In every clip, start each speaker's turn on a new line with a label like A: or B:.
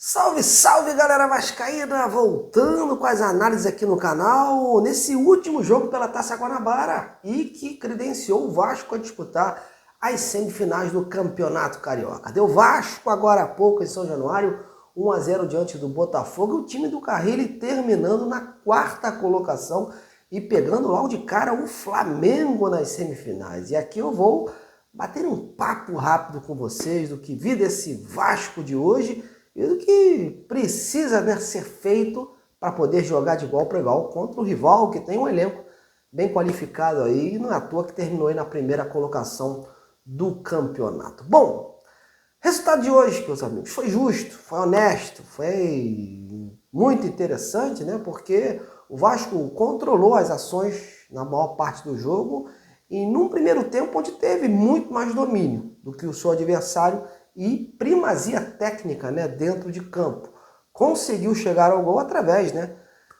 A: Salve, salve galera vascaína, voltando com as análises aqui no canal, nesse último jogo pela Taça Guanabara e que credenciou o Vasco a disputar as semifinais do Campeonato Carioca. Deu Vasco agora há pouco em São Januário, 1 a 0 diante do Botafogo, e o time do Carrilli terminando na quarta colocação e pegando logo de cara o Flamengo nas semifinais. E aqui eu vou bater um papo rápido com vocês do que vi desse Vasco de hoje e do que precisa, né, ser feito para poder jogar de igual para igual contra o rival, que tem um elenco bem qualificado aí, e não é à toa que terminou aí na primeira colocação do campeonato. Bom, resultado de hoje, meus amigos, foi justo, foi honesto, foi muito interessante, né, porque o Vasco controlou as ações na maior parte do jogo e num primeiro tempo onde teve muito mais domínio do que o seu adversário e primazia técnica, né, dentro de campo. Conseguiu chegar ao gol através, né,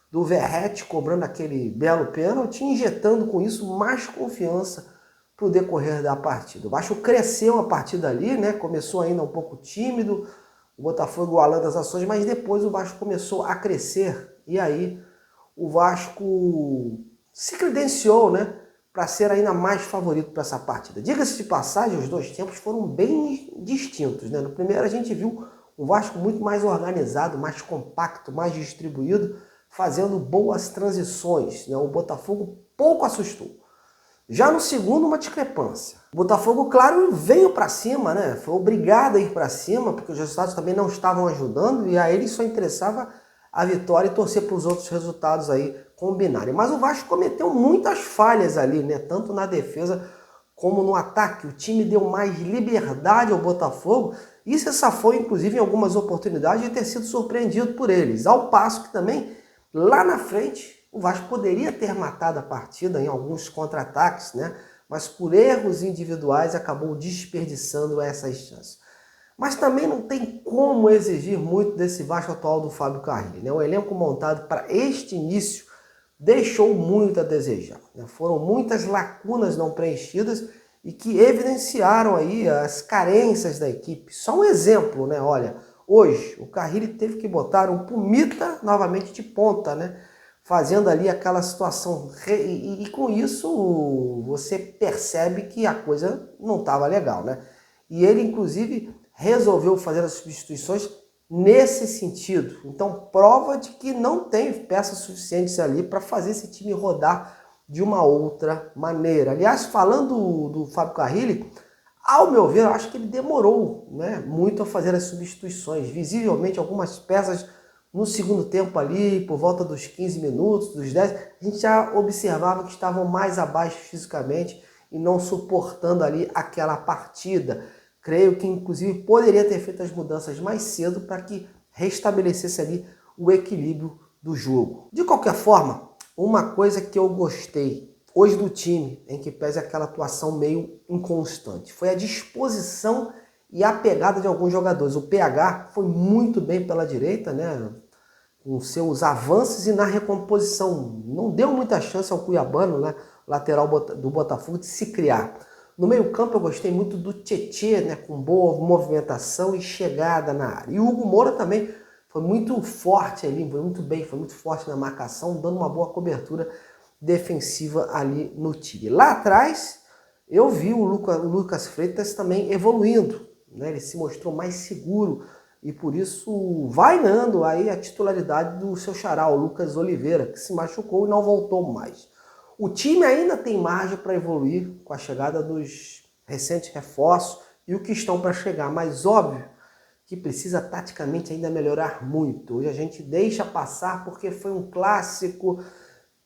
A: do Verratti cobrando aquele belo pênalti, injetando com isso mais confiança para o decorrer da partida. O Vasco cresceu a partir dali, né, começou ainda um pouco tímido, o Botafogo igualando as ações, mas depois o Vasco começou a crescer e aí o Vasco se credenciou, né, para ser ainda mais favorito para essa partida. Diga-se de passagem, os dois tempos foram bem distintos, né? No primeiro a gente viu um Vasco muito mais organizado, mais compacto, mais distribuído, fazendo boas transições, né? O Botafogo pouco assustou. Já no segundo, uma discrepância. O Botafogo, claro, veio para cima, né? Foi obrigado a ir para cima, porque os resultados também não estavam ajudando, e a ele só interessava a vitória e torcer para os outros resultados aí combinarem. Mas o Vasco cometeu muitas falhas ali, né? Tanto na defesa como no ataque. O time deu mais liberdade ao Botafogo e se safou, inclusive, em algumas oportunidades de ter sido surpreendido por eles. Ao passo que também, lá na frente, o Vasco poderia ter matado a partida em alguns contra-ataques, né? Mas por erros individuais acabou desperdiçando essas chances. Mas também não tem como exigir muito desse Vasco atual do Fábio Carrilli, né? O elenco montado para este início deixou muito a desejar, né? Foram muitas lacunas não preenchidas e que evidenciaram aí as carências da equipe. Só um exemplo, né? Olha, hoje o Carrilli teve que botar um Pumita novamente de ponta, né? Fazendo ali aquela situação e com isso você percebe que a coisa não estava legal, né? E ele inclusive resolveu fazer as substituições nesse sentido. Então, prova de que não tem peças suficientes ali para fazer esse time rodar de uma outra maneira. Aliás, falando do Fábio Carrilli, ao meu ver, eu acho que ele demorou, né, muito a fazer as substituições. Visivelmente, algumas peças no segundo tempo ali, por volta dos 15 minutos, dos 10, a gente já observava que estavam mais abaixo fisicamente e não suportando ali aquela partida. Creio que, inclusive, poderia ter feito as mudanças mais cedo para que restabelecesse ali o equilíbrio do jogo. De qualquer forma, uma coisa que eu gostei hoje do time, em que pese aquela atuação meio inconstante, foi a disposição e a pegada de alguns jogadores. O PH foi muito bem pela direita, né, com seus avanços e na recomposição. Não deu muita chance ao Cuiabano, né, lateral do Botafogo, de se criar. No meio-campo eu gostei muito do Tietê, né, com boa movimentação e chegada na área. E o Hugo Moura também foi muito forte ali, foi muito bem, foi muito forte na marcação, dando uma boa cobertura defensiva ali no time. Lá atrás eu vi o Lucas Freitas também evoluindo, né, ele se mostrou mais seguro e por isso vai ganhando aí a titularidade do seu xará, o Lucas Oliveira, que se machucou e não voltou mais. O time ainda tem margem para evoluir com a chegada dos recentes reforços e o que estão para chegar, mas óbvio que precisa taticamente ainda melhorar muito. Hoje a gente deixa passar porque foi um clássico,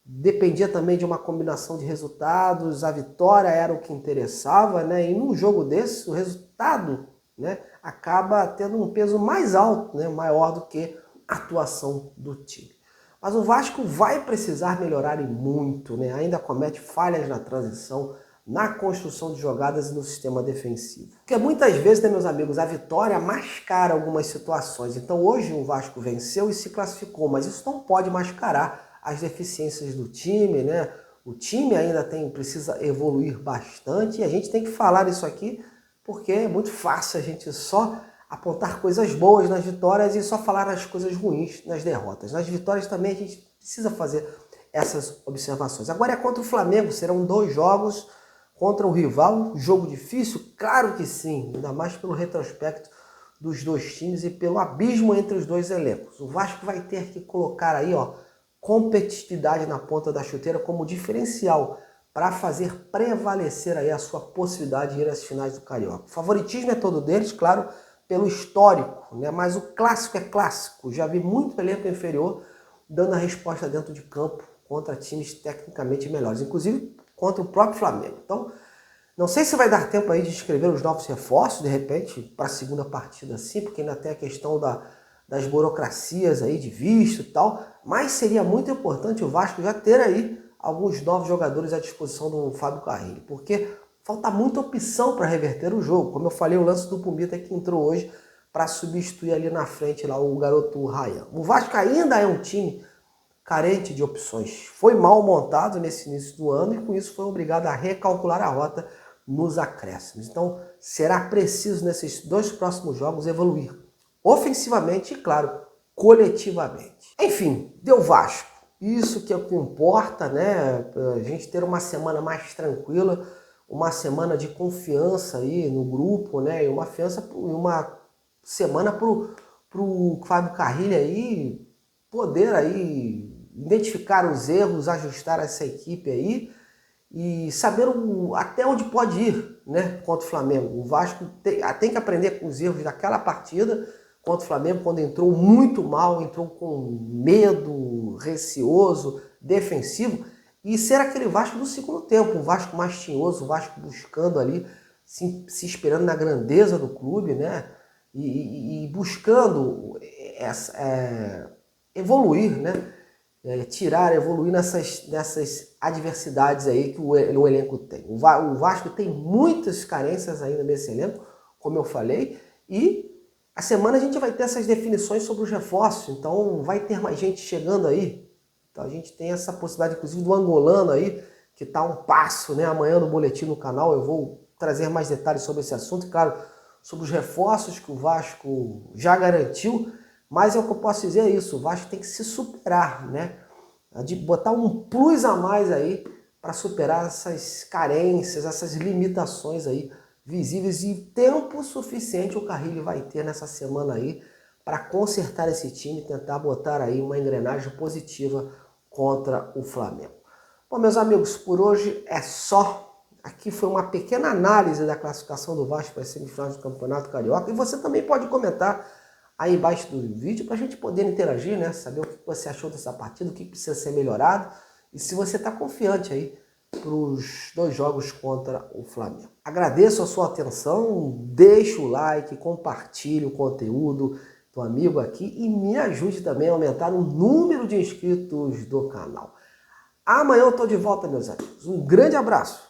A: dependia também de uma combinação de resultados, a vitória era o que interessava, né? E num jogo desse, o resultado, né, acaba tendo um peso mais alto, né, maior do que a atuação do time. Mas o Vasco vai precisar melhorar e muito, né? Ainda comete falhas na transição, na construção de jogadas e no sistema defensivo. Porque muitas vezes, né, meus amigos, a vitória mascara algumas situações. Então hoje o Vasco venceu e se classificou, mas isso não pode mascarar as deficiências do time, né? O time ainda precisa evoluir bastante e a gente tem que falar isso aqui porque é muito fácil a gente só apontar coisas boas nas vitórias e só falar as coisas ruins nas derrotas. Nas vitórias também a gente precisa fazer essas observações. Agora é contra o Flamengo, serão 2 jogos contra o rival, jogo difícil? Claro que sim, ainda mais pelo retrospecto dos 2 times e pelo abismo entre os 2 elencos. O Vasco vai ter que colocar aí, ó, competitividade na ponta da chuteira como diferencial para fazer prevalecer aí a sua possibilidade de ir às finais do Carioca. O favoritismo é todo deles, claro, pelo histórico, né? Mas o clássico é clássico. Já vi muito elenco inferior dando a resposta dentro de campo contra times tecnicamente melhores, inclusive contra o próprio Flamengo. Então, não sei se vai dar tempo aí de escrever os novos reforços, de repente, para a segunda partida assim, porque ainda tem a questão das burocracias aí de visto e tal, mas seria muito importante o Vasco já ter aí alguns novos jogadores à disposição do Fábio Carrilho, porque falta muita opção para reverter o jogo. Como eu falei, o lance do Pumbita que entrou hoje para substituir ali na frente lá o garoto Ryan. O Vasco ainda é um time carente de opções. Foi mal montado nesse início do ano e com isso foi obrigado a recalcular a rota nos acréscimos. Então será preciso nesses 2 próximos jogos evoluir ofensivamente e, claro, coletivamente. Enfim, deu Vasco. Isso que é o que importa, né? A gente ter uma semana mais tranquila, uma semana de confiança aí no grupo, né? E uma semana pro Fábio Carrilho aí poder aí identificar os erros, ajustar essa equipe aí e saber até onde pode ir, né, contra o Flamengo. O Vasco tem que aprender com os erros daquela partida contra o Flamengo, quando entrou muito mal, entrou com medo, receoso, defensivo, e ser aquele Vasco do segundo tempo, um Vasco mais tinhoso, um Vasco buscando ali, se esperando na grandeza do clube, né, e buscando evoluir, né, evoluir nessas adversidades aí que o elenco tem. O Vasco tem muitas carências ainda nesse elenco, como eu falei, e a semana a gente vai ter essas definições sobre os reforços, então vai ter mais gente chegando aí. Então a gente tem essa possibilidade, inclusive, do angolano aí, que está a um passo, né? Amanhã no boletim no canal eu vou trazer mais detalhes sobre esse assunto, e claro, sobre os reforços que o Vasco já garantiu, mas é o que eu posso dizer é isso, o Vasco tem que se superar, né? De botar um plus a mais aí para superar essas carências, essas limitações aí visíveis, e tempo suficiente o Carrilho vai ter nessa semana aí para consertar esse time e tentar botar aí uma engrenagem positiva contra o Flamengo. Bom, meus amigos, por hoje é só. Aqui foi uma pequena análise da classificação do Vasco para as semifinais do Campeonato Carioca, e você também pode comentar aí embaixo do vídeo para a gente poder interagir, né? Saber o que você achou dessa partida, o que precisa ser melhorado e se você está confiante aí para os 2 jogos contra o Flamengo. Agradeço a sua atenção, deixa o like, compartilhe o conteúdo do amigo aqui e me ajude também a aumentar o número de inscritos do canal. Amanhã eu estou de volta, meus amigos. Um grande abraço!